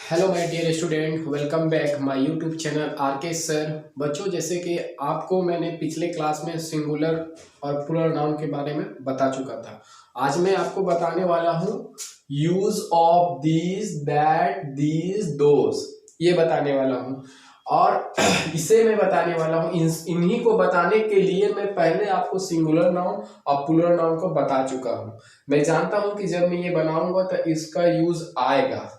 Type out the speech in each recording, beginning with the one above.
Hello my dear student, welcome back my YouTube channel R K sir. बच्चों, जैसे कि आपको मैंने पिछले क्लास में सिंगुलर और प्लूरल नाउन के बारे में बता चुका था। आज मैं आपको बताने वाला हूँ use of these, that, these, those, ये बताने वाला हूँ। और इसे मैं बताने वाला हूँ, इन्हीं को बताने के लिए मैं पहले आपको सिंगुलर नाउन और प्लूरल नाउन को बता चुका हूँ। मैं जानता हूँ कि जब मैं ये बनाऊंगा तो इसका यूज आएगा।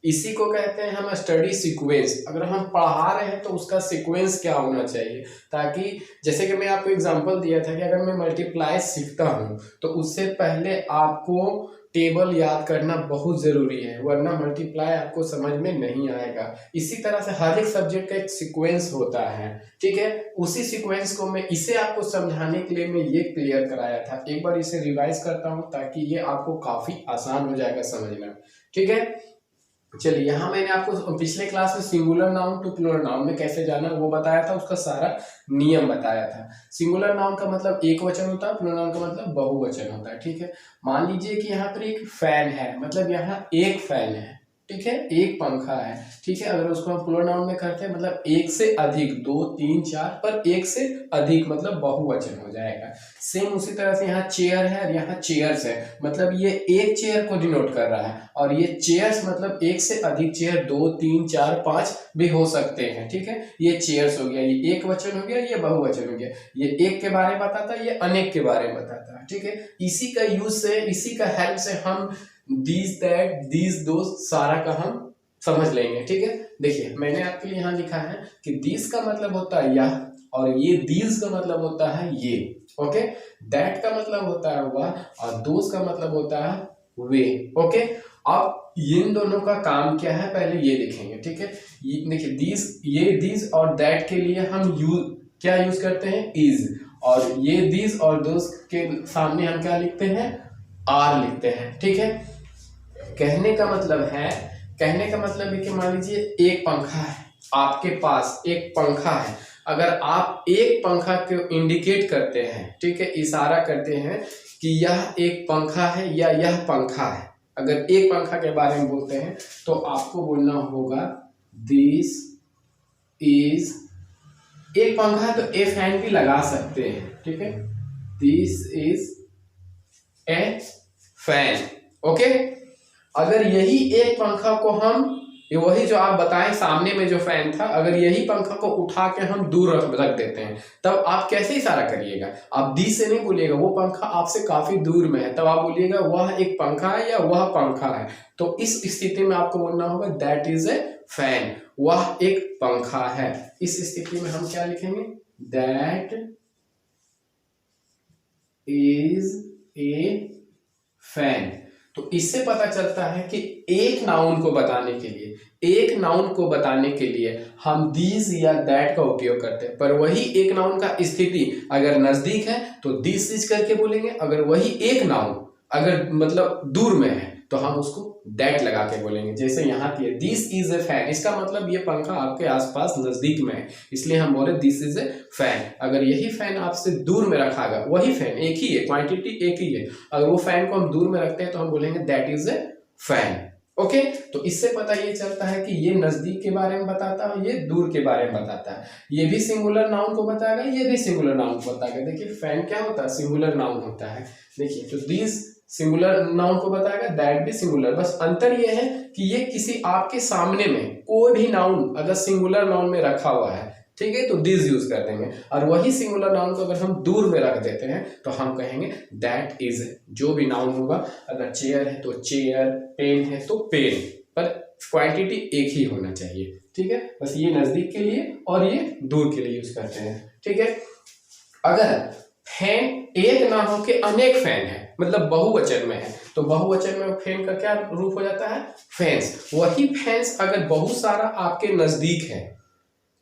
इसी को कहते हैं हम स्टडी सीक्वेंस। अगर हम पढ़ा रहे हैं तो उसका सीक्वेंस क्या होना चाहिए, ताकि जैसे कि मैं आपको एग्जांपल दिया था कि अगर मैं मल्टीप्लाई सीखता हूं तो उससे पहले आपको टेबल याद करना बहुत जरूरी है, वरना मल्टीप्लाई आपको समझ में नहीं आएगा। इसी तरह से हर एक सब्जेक्ट का एक सीक्वेंस होता है, ठीक है। उसी सीक्वेंस को मैं इसे आपको समझाने के लिए मैं ये क्लियर कराया था। एक बार इसे रिवाइज करता हूं ताकि ये आपको काफी आसान हो जाएगा समझना, ठीक है। चलिए, यहाँ मैंने आपको पिछले क्लास में singular noun to plural noun में कैसे जाना वो बताया था, उसका सारा नियम बताया था। सिंगुलर नाउन का मतलब एक वचन होता है, प्लूरल नाउन का मतलब बहुवचन होता है, ठीक है। मान लीजिए कि यहाँ पर एक फैन है, मतलब यहाँ एक फैन है, ठीक है, एक पंखा है, ठीक है। अगर उसको हम प्लूरल नाउन में करते हैं मतलब एक से अधिक, दो तीन चार, पर एक से अधिक मतलब बहुवचन हो जाएगा। सेम उसी तरह से यहाँ चेयर है और यहाँ चेयर्स है, मतलब ये एक चेयर को डिनोट कर रहा है, और ये चेयर्स मतलब एक से अधिक चेयर, दो तीन चार पांच भी हो सकते हैं, ठीक है। ये चेयर्स हो गया, ये एक वचन हो गया, ये बहुवचन हो गया। ये एक के बारे में बताता है, ये अनेक के बारे में बताता है, ठीक है। इसी का यूज से, इसी का हेल्प से हम दीज, दैट, दीज, दोज सारा का हम समझ लेंगे, ठीक है। देखिए, मैंने आपके लिए यहाँ लिखा है कि दीज का मतलब होता है यह, और ये दीज का मतलब होता है ये, ओके। दैट का मतलब होता है वह, और दोज का मतलब होता है वे, ओके। अब इन दोनों का काम क्या है पहले ये देखेंगे, ठीक है। ये देखिए, दीज, ये दीज और दैट के लिए हम क्या यूज करते हैं, इज, और ये दीज और दोज के सामने हम क्या लिखते हैं, आर लिखते हैं, ठीक है। कहने का मतलब है, कहने का मतलब है कि मान लीजिए एक पंखा है, आपके पास एक पंखा है। अगर आप एक पंखा को इंडिकेट करते हैं, ठीक है, इशारा करते हैं कि यह एक पंखा है या यह पंखा है, अगर एक पंखा के बारे में बोलते हैं तो आपको बोलना होगा दिस इज, एक पंखा है तो ए फैन भी लगा सकते हैं, ठीक है। This is a fan, okay. अगर यही एक पंखा को हम, वही जो आप बताएं सामने में जो फैन था, अगर यही पंखा को उठा के हम दूर रख देते हैं, तब आप कैसे इशारा करिएगा, आप दी से नहीं बोलिएगा, वो पंखा आपसे काफी दूर में है, तब आप बोलिएगा वह एक पंखा है या वह पंखा है। तो इस स्थिति में आपको बोलना होगा दैट इज ए फैन, वह एक पंखा है। इस स्थिति में हम क्या लिखेंगे, दैट इज ए फैन। तो इससे पता चलता है कि एक नाउन को बताने के लिए, एक नाउन को बताने के लिए हम दीज या दैट का उपयोग करते हैं, पर वही एक नाउन का स्थिति अगर नजदीक है तो दिस इज करके बोलेंगे, अगर वही एक नाउन अगर मतलब दूर में है तो हम उसको दैट लगा के बोलेंगे। जैसे यहाँ की दिस इज ए फैन, इसका मतलब ये पंखा आपके आसपास नजदीक में है, इसलिए हम बोले दिस इज ए फैन। अगर यही फैन आपसे दूर में रखा गया, वही फैन एक ही है, क्वांटिटी एक ही है, अगर वो फैन को हम दूर में रखते हैं तो हम बोलेंगे that is a fan, okay. तो इससे पता ये चलता है कि ये नजदीक के बारे में बताता है, ये दूर के बारे में बताता है। ये भी सिंगुलर नाउन को बताएगा, ये भी सिंगुलर नाउन को बताएगा। देखिए, फैन क्या होता है, सिंगुलर नाउन होता है। देखिए, तो दिस सिंगुलर नाउन को बताएगा, दैट भी सिंगुलर, बस अंतर ये है कि ये किसी आपके सामने में कोई भी नाउन अगर सिंगुलर नाउन में रखा हुआ है, ठीक है, तो दिस यूज कर देंगे, और वही सिंगुलर नाउन को अगर हम दूर में रख देते हैं तो हम कहेंगे दैट इज, जो भी नाउन होगा, अगर चेयर है तो चेयर, पेन है तो पेन, पर क्वांटिटी एक ही होना चाहिए, ठीक है। बस ये नजदीक के लिए और ये दूर के लिए यूज करते हैं, ठीक है। अगर फैन एक ना हो के अनेक फैन है, मतलब बहुवचन में है, तो बहुवचन में फैन का क्या रूप हो जाता है, फैंस। वही फैंस अगर बहुत सारा आपके नजदीक है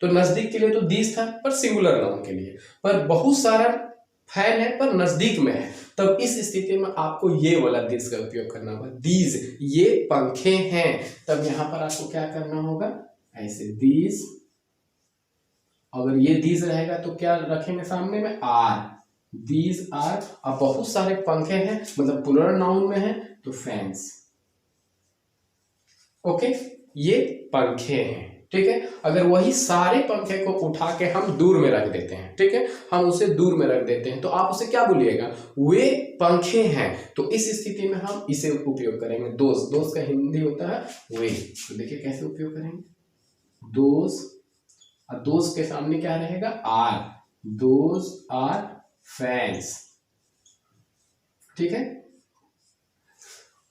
तो नजदीक के लिए तो दीज था, पर सिंगुलर नाउन के लिए, पर बहुत सारा फैन है पर नजदीक में है, तब इस स्थिति में आपको ये वाला दीज का उपयोग करना होगा। दीज, ये पंखे हैं, तब यहां पर आपको क्या करना होगा, ऐसे दीज। अगर ये दीज रहेगा तो क्या रखेंगे सामने में, आर, दीज आर। अब बहुत सारे पंखे हैं मतलब प्लूरल नाउन में है तो फैंस, ओके। ये पंखे हैं, ठीक है। अगर वही सारे पंखे को उठा के हम दूर में रख देते हैं, ठीक है, हम उसे दूर में रख देते हैं, तो आप उसे क्या बोलिएगा, वे पंखे हैं। तो इस स्थिति में हम इसे उपयोग करेंगे, दोस्त का हिंदी होता है वे। तो देखिए कैसे उपयोग करेंगे, दोस्त, और दोस्त के सामने क्या रहेगा, आर, दोस्त आर फैंस, ठीक है।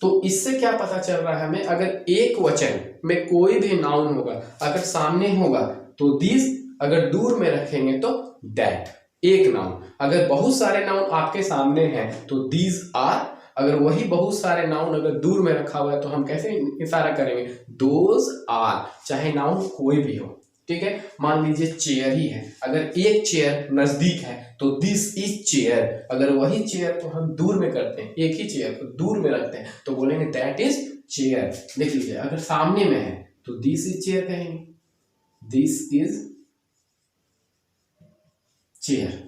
तो इससे क्या पता चल रहा है हमें, अगर एक वचन में कोई भी नाउन होगा, अगर सामने होगा तो दिस, अगर दूर में रखेंगे तो दैट, एक नाउन। अगर बहुत सारे नाउन आपके सामने हैं तो दीज आर, अगर वही बहुत सारे नाउन अगर दूर में रखा हुआ है तो हम कैसे इशारा करेंगे, दोज आर, चाहे नाउन कोई भी हो, ठीक है। मान लीजिए चेयर ही है, अगर एक चेयर नजदीक है तो दिस इज चेयर, अगर वही चेयर को हम दूर में करते हैं, एक ही चेयर को दूर में रखते हैं तो बोलेंगे दैट इज चेयर। देख लीजिए अगर सामने में है तो दिस इज चेयर कहेंगे, दिस इज चेयर,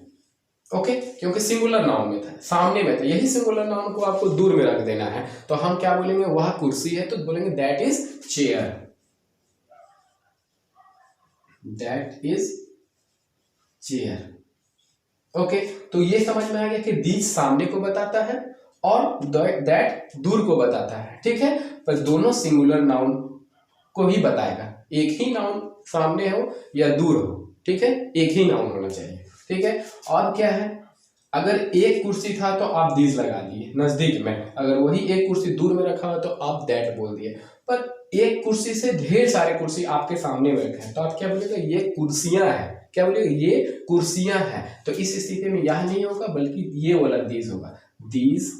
ओके, क्योंकि सिंगुलर नाउन में था, सामने में था। यही सिंगुलर नाउन को आपको दूर में रख देना है तो हम क्या बोलेंगे, वह कुर्सी है तो बोलेंगे that is chair, that is chair, okay. तो ये समझ में आ गया कि दिस सामने को बताता है और दैट दूर को बताता है, ठीक है। पर दोनों सिंगुलर नाउन को ही बताएगा, एक ही नाउन सामने हो या दूर हो, ठीक है, एक ही नाउन होना चाहिए, ठीक है। और क्या है, अगर एक कुर्सी था तो आप दिस लगा दिए नजदीक में, अगर वही एक कुर्सी दूर में रखा हुआ तो आप दैट बोल दिए। पर एक कुर्सी से ढेर सारे कुर्सी आपके सामने में रखे हैं तो आप क्या बोलेगा, ये कुर्सियां हैं, क्या बोलेगा, ये कुर्सियां हैं। तो इस स्थिति में यह नहीं होगा बल्कि ये वाला दीज होगा, दीज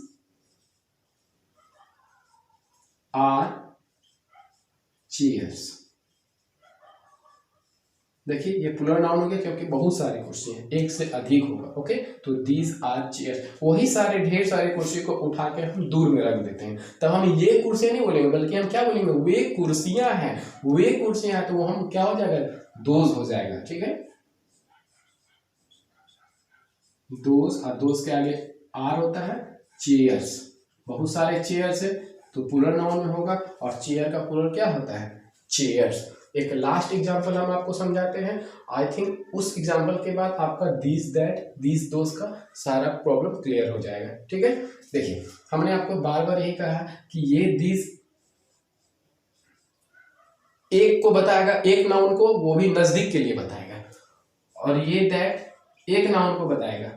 आर चेयर्स। देखिए ये प्लूरल नाउन हो गया क्योंकि बहुत सारी कुर्सी हैं, एक से अधिक होगा, ओके। तो दीज आर चेयर्स, वही सारे ढेर सारे कुर्सी को उठा के हम दूर में रख देते हैं, तब हम ये कुर्सियां नहीं बोलेंगे बल्कि हम क्या बोलेंगे, वे कुर्सियां हैं, वे कुर्सियां हैं। तो वो हम क्या हो जाएगा, दोज हो जाएगा, ठीक है, दोज। और दोज के आगे आर होता है, चेयर्स, बहुत सारे चेयर्स है तो प्लूरल नाउन में होगा, और चेयर का प्लूरल क्या होता है, चेयर्स। एक लास्ट एग्जांपल हम आपको समझाते हैं, आई थिंक उस एग्जांपल के बाद आपका दिस दैट दिस दोस का सारा प्रॉब्लम क्लियर हो जाएगा, ठीक है। देखिए हमने आपको बार बार यही कहा कि ये दिस एक को बताएगा, एक नाउन को, वो भी नजदीक के लिए बताएगा, और ये दैट एक नाउन को बताएगा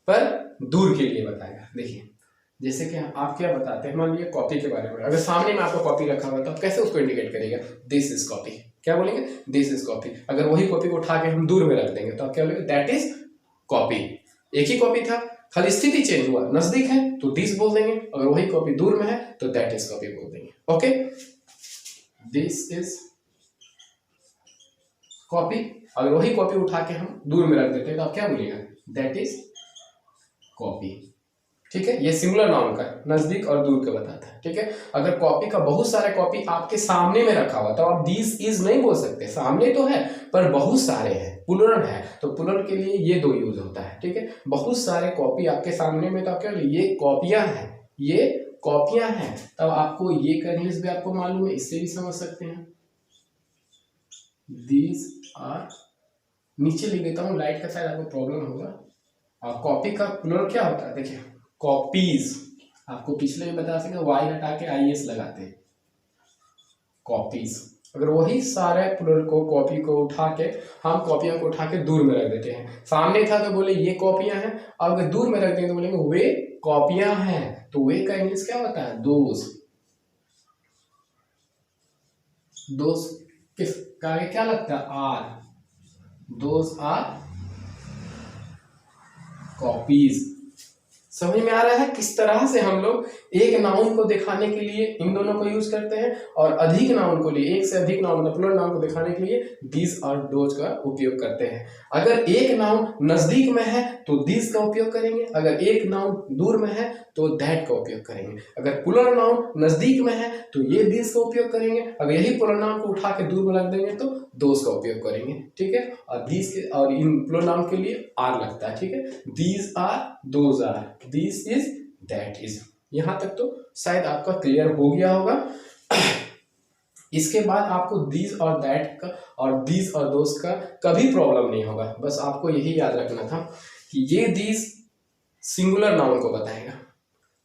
पर दूर के लिए बताएगा। देखिए जैसे कि आप क्या बताते हैं, मान लीजिए कॉपी के बारे में, अगर सामने में आपका कॉपी रखा हुआ है तो आप कैसे उसको इंडिकेट करेगा, दिस इज कॉपी, क्या बोलेंगे, दिस इज कॉपी। अगर वही कॉपी को उठा के हम दूर में रख देंगे तो आप क्या बोलेंगे, दैट इज कॉपी। एक ही कॉपी था, खाली स्थिति चेंज हुआ, नजदीक है तो दिस बोल देंगे, अगर वही कॉपी दूर में है तो दैट इज कॉपी बोल देंगे, ओके। दिस इज कॉपी, अगर वही कॉपी उठा के हम दूर में रख देते हैं तो आप क्या बोलिएगा, दैट इज कॉपी, ठीक है। ये सिंगुलर नाउन का नजदीक और दूर का बताता है, ठीक है। अगर कॉपी का बहुत सारे कॉपी आपके सामने में रखा हुआ तो आप दिस इज नहीं बोल सकते, सामने तो है पर बहुत सारे हैं, प्लूरल है तो प्लूरल के लिए ये दो यूज होता है, ठीक है। बहुत सारे कॉपी आपके सामने में तो आप क्या, ये कॉपियां हैं, ये कॉपियां हैं, तब आपको ये का इंग्लिश भी आपको मालूम है, इससे भी समझ सकते हैं, दीज आर, नीचे लिख देता हूँ लाइट का, शायद आपको प्रॉब्लम होगा। और कॉपी का प्लूरल क्या होता है, देखिए कॉपीज, आपको पिछले में बता सके वाई हटा के आईएस लगाते हैं, कॉपीज। अगर वही सारे प्लूरल को, कॉपी को उठा के हम कॉपियों को उठा के दूर में रख देते हैं, सामने था तो बोले ये कॉपियां हैं, और अगर दूर में रख देंगे तो बोलेंगे वे कॉपियां हैं, तो वे का इंग्लिश क्या होता है, दोज। दोज किस का आगे क्या लगता है, आर, दोज आर कॉपीज। समझ में आ रहा है किस तरह से हम लोग एक नाउन को दिखाने के लिए इन दोनों को यूज करते हैं, और अधिक नाउन को लिए, एक से अधिक नाउन, प्लूरल नाउन को दिखाने के लिए दिस और दोज का उपयोग करते हैं। अगर एक नाउन नजदीक में है तो दिस का उपयोग करेंगे, अगर एक नाउन दूर में है तो दैट का उपयोग करेंगे। अगर प्लूरल नाउन नजदीक में है तो ये दिस का उपयोग करेंगे, अगर यही प्लूरल नाउन को उठा के दूर में रख देंगे तो दोस का उपयोग करेंगे, ठीक है। और दिस के, और इन प्लूरल नाउन के लिए आर लगता है, ठीक है, these are, those are, this is, that is. यहां तक तो शायद आपका क्लियर हो गया होगा। इसके बाद आपको दिस और दैट का और दिस और दोस का कभी प्रॉब्लम नहीं होगा। बस आपको यही याद रखना था कि ये दिस सिंगुलर नाउन को बताएगा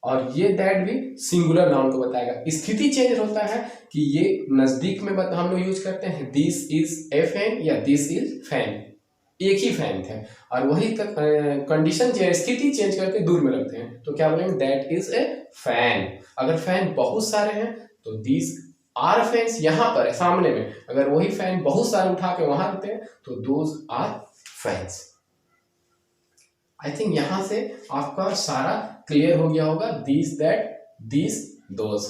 और ये दैट भी सिंगुलर नाउन को बताएगा। स्थिति चेंज होता है कि ये नजदीक में हम लोग यूज करते हैं दिस इज ए फैन या दिस इज फैन, एक ही फैन थे, और वही तक कंडीशन स्थिति चेंज करके दूर में रखते हैं तो क्या बोलेंगे, दैट इज ए फैन। अगर फैन बहुत सारे हैं तो दिस आर फैंस यहाँ पर है सामने में, अगर वही फैन बहुत सारे उठा के वहां रखते हैं तो those are fans. I think यहां से आपका सारा क्लियर हो गया होगा, this that this those.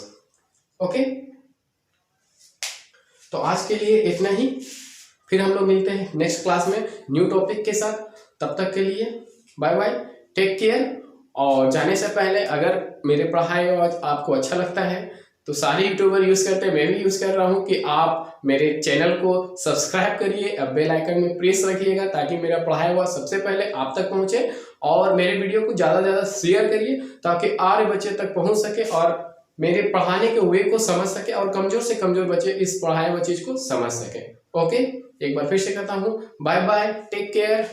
Okay, तो आज के लिए इतना ही, फिर हम लोग मिलते हैं नेक्स्ट क्लास में न्यू टॉपिक के साथ। तब तक के लिए बाय बाय, टेक केयर। और जाने से पहले अगर मेरे पढ़ाई आपको अच्छा लगता है तो सारे यूट्यूबर यूज करते हैं, मैं भी यूज कर रहा हूँ कि आप मेरे चैनल को सब्सक्राइब करिए, अब बेल आइकन में प्रेस रखिएगा ताकि मेरा पढ़ाया हुआ सबसे पहले आप तक पहुंचे, और मेरे वीडियो को ज़्यादा से ज़्यादा शेयर करिए ताकि और बच्चे तक पहुंच सके और मेरे पढ़ाने के वे को समझ सके और कमजोर से कमजोर बच्चे इस पढ़ाए हुए चीज को समझ सके। ओके, एक बार फिर से कहता हूँ बाय बाय, टेक केयर।